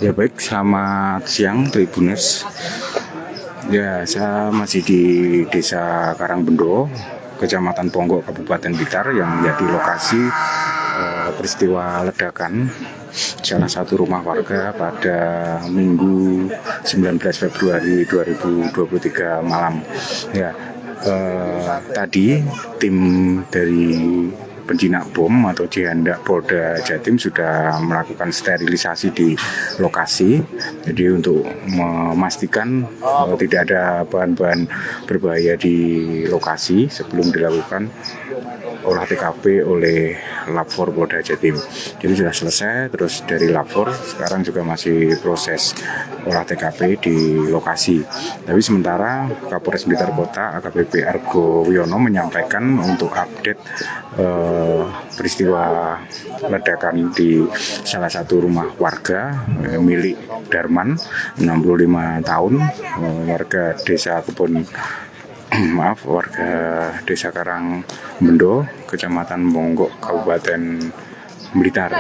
Ya baik, selamat siang Tribuners. Ya, saya masih di Desa Karangbendo, Kecamatan Ponggok, Kabupaten Blitar, yang menjadi lokasi peristiwa ledakan salah satu rumah warga pada Minggu 19 Februari 2023 malam. Ya, tadi tim dari penjinak bom atau Jihandak Polda Jatim sudah melakukan sterilisasi di lokasi. Jadi untuk memastikan tidak ada bahan-bahan berbahaya di lokasi sebelum dilakukan olah TKP oleh Lab4 Polda Jatim. Jadi sudah selesai, terus dari Lab4 sekarang juga masih proses olah TKP di lokasi. Tapi sementara Kapolres Blitar Kota AKBP Argo Wiono menyampaikan untuk update peristiwa ledakan di salah satu rumah warga milik Darman, 65 tahun, warga desa warga Desa Karangbendo, Kecamatan Ponggok, Kabupaten Blitar.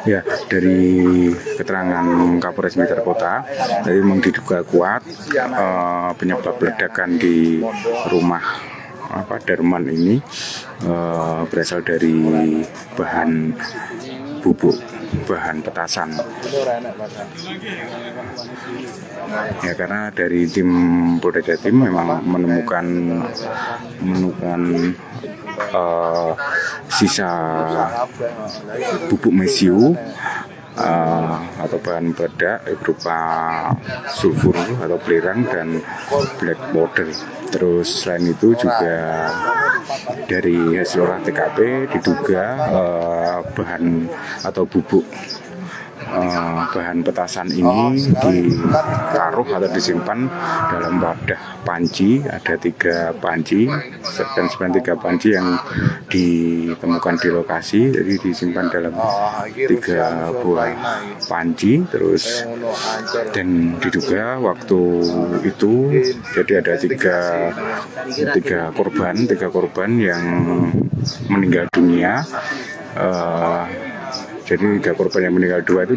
Ya, dari keterangan Kapolres Blitar Kota, dari memang diduga kuat penyebab ledakan di rumah Darman ini berasal dari bahan bubuk, bahan petasan. Ya, karena dari tim Polda Jatim memang menemukan sisa bubuk mesiu atau bahan peledak berupa sulfur atau belerang dan black powder. Terus selain itu juga dari hasil olah TKP diduga bahan atau bubuk bahan petasan ini ditaruh atau disimpan dalam wadah panci. Ada 3 panci dan 3 panci yang ditemukan di lokasi. Jadi disimpan dalam 3 buah panci. Terus dan diduga waktu itu jadi ada tiga korban yang meninggal dunia. Jadi 3 korban yang meninggal, 2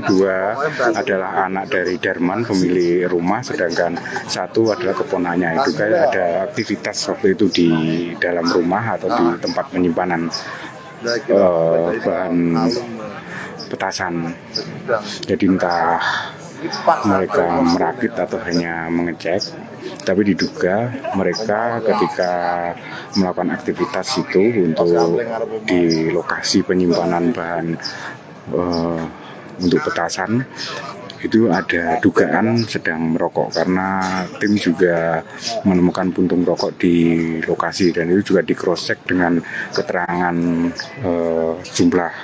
adalah anak dari Darman pemilik rumah, sedangkan 1 adalah keponanya. Itu kayak ada aktivitas waktu itu di dalam rumah atau di tempat penyimpanan bahan petasan. Jadi entah mereka merakit atau hanya mengecek, tapi diduga mereka ketika melakukan aktivitas itu untuk di lokasi penyimpanan bahan untuk petasan itu ada dugaan sedang merokok, karena tim juga menemukan puntung rokok di lokasi, dan itu juga di cross check dengan keterangan jumlah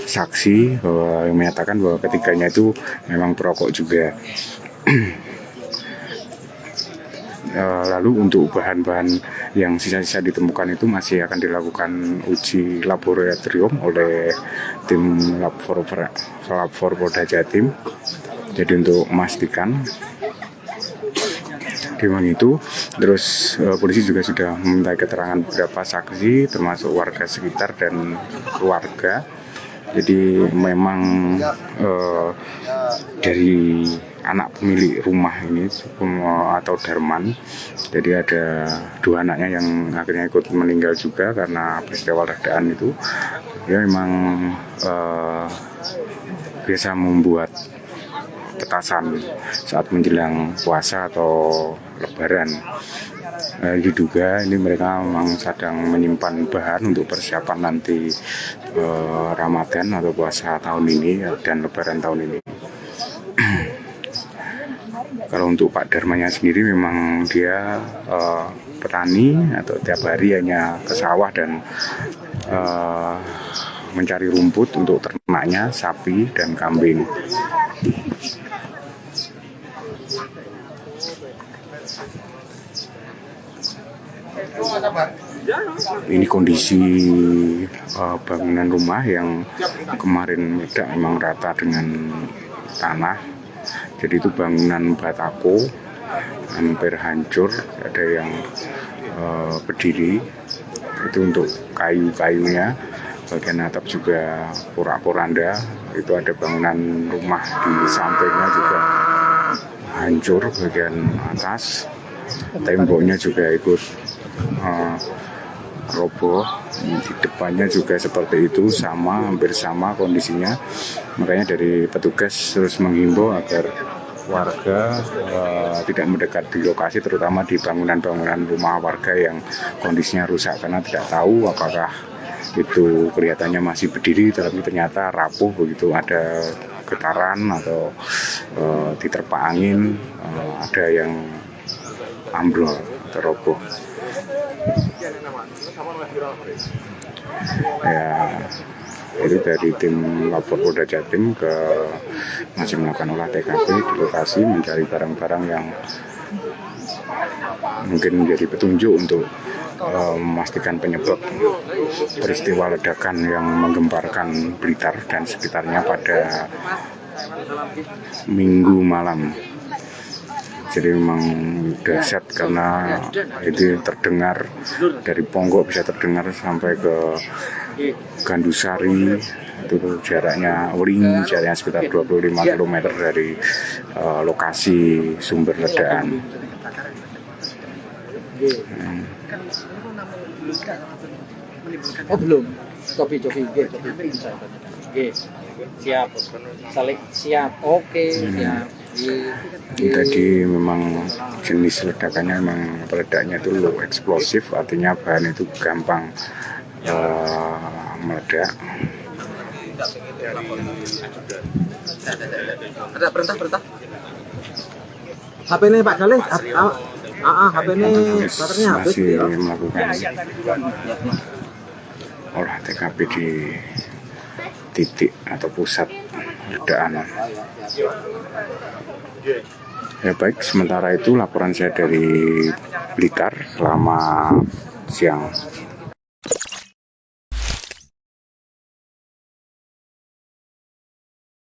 saksi yang menyatakan bahwa ketiganya itu memang perokok juga. Lalu untuk bahan-bahan yang sisa-sisa ditemukan itu masih akan dilakukan uji laboratorium oleh tim Lab4 Polda Jatim. Jadi untuk memastikan memang itu. Terus polisi juga sudah meminta keterangan beberapa saksi termasuk warga sekitar dan keluarga. Jadi memang dari anak pemilik rumah ini atau Darman, jadi ada 2 anaknya yang akhirnya ikut meninggal juga karena peristiwa ledakan itu. Dia memang biasa membuat petasan saat menjelang puasa atau lebaran. Diduga ini mereka memang sedang menyimpan bahan untuk persiapan nanti Ramadan atau puasa tahun ini dan lebaran tahun ini. Kalau untuk Pak Darmanya sendiri memang dia petani atau tiap hari hanya ke sawah dan mencari rumput untuk ternaknya, sapi dan kambing. Ini kondisi bangunan rumah yang kemarin meledak memang rata dengan tanah. Jadi itu bangunan batako hampir hancur, ada yang berdiri. Itu untuk kayu-kayunya. bagian atap juga porak-poranda. Itu ada bangunan rumah di sampingnya juga hancur bagian atas, temboknya juga ikut roboh. Di depannya juga seperti itu, hampir sama kondisinya. Makanya dari petugas terus menghimbau agar warga tidak mendekat di lokasi, terutama di bangunan-bangunan rumah warga yang kondisinya rusak, karena tidak tahu apakah itu kelihatannya masih berdiri tapi ternyata rapuh begitu ada getaran atau diterpa angin, ada yang ambrol atau roboh. Ya, itu dari tim lapor Polda Jatim masih melakukan olah TKP di lokasi, mencari barang-barang yang mungkin menjadi petunjuk untuk memastikan penyebab peristiwa ledakan yang menggemparkan Blitar dan sekitarnya pada Minggu malam. Jadi memang dahsyat karena itu terdengar dari Ponggok, bisa terdengar sampai ke Gandusari, itu jaraknya jaraknya sekitar 25 km dari lokasi sumber ledakan. Oh belum, coba siap, saling siap, oke, siap. Tadi memang jenis ledakannya memang meledaknya itu low eksplosif, artinya bahan itu gampang meledak. Ada perintah. HP ini Pak Galih, HP ini baterainya habis. Masih melakukan olah TKP di titik atau pusat ledakan. Ya baik, sementara itu laporan saya dari Blitar. Selamat siang.